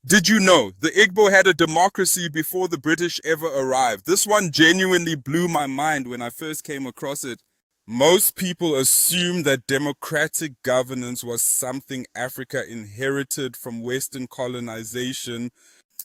Did you know the Igbo had a democracy before the British ever arrived? This one genuinely blew my mind when I first came across it. Most people assume that democratic governance was something Africa inherited from Western colonization,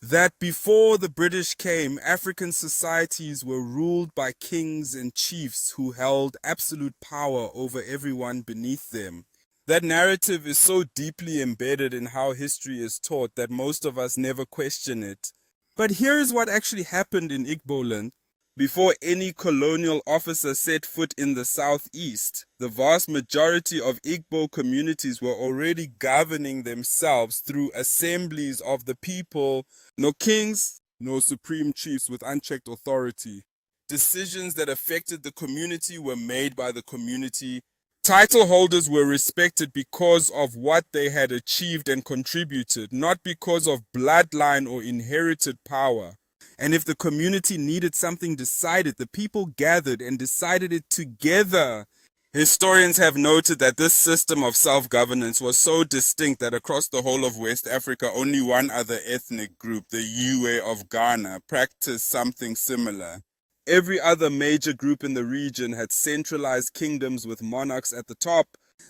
that before the British came, African societies were ruled by kings and chiefs who held absolute power over everyone beneath them. That narrative is so deeply embedded in how history is taught that most of us never question it. But here's what actually happened in Igboland. Before any colonial officer set foot in the southeast, the vast majority of Igbo communities were already governing themselves through assemblies of the people. No kings, no supreme chiefs with unchecked authority. Decisions that affected the community were made by the community. Title holders were respected because of what they had achieved and contributed, not because of bloodline or inherited power. And if the community needed something decided, the people gathered and decided it together. Historians have noted that this system of self-governance was so distinct that across the whole of West Africa, only one other ethnic group, the Ewe of Ghana, practiced something similar. Every other major group in the region had centralized kingdoms with monarchs at the top.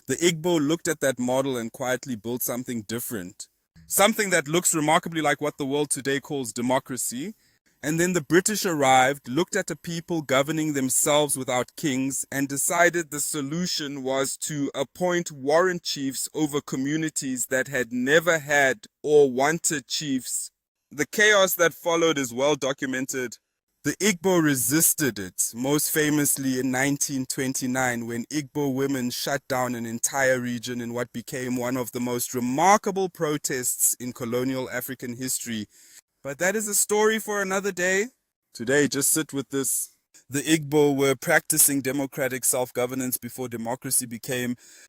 The Igbo looked at that model and quietly built something different. Something that looks remarkably like what the world today calls democracy. And then the British arrived, looked at a people governing themselves without kings, and decided the solution was to appoint warrant chiefs over communities that had never had or wanted chiefs. The chaos that followed is well documented. The Igbo resisted it, most famously in 1929 when Igbo women shut down an entire region in what became one of the most remarkable protests in colonial African history. But that is a story for another day. Today, just sit with this. The Igbo were practicing democratic self-governance before democracy became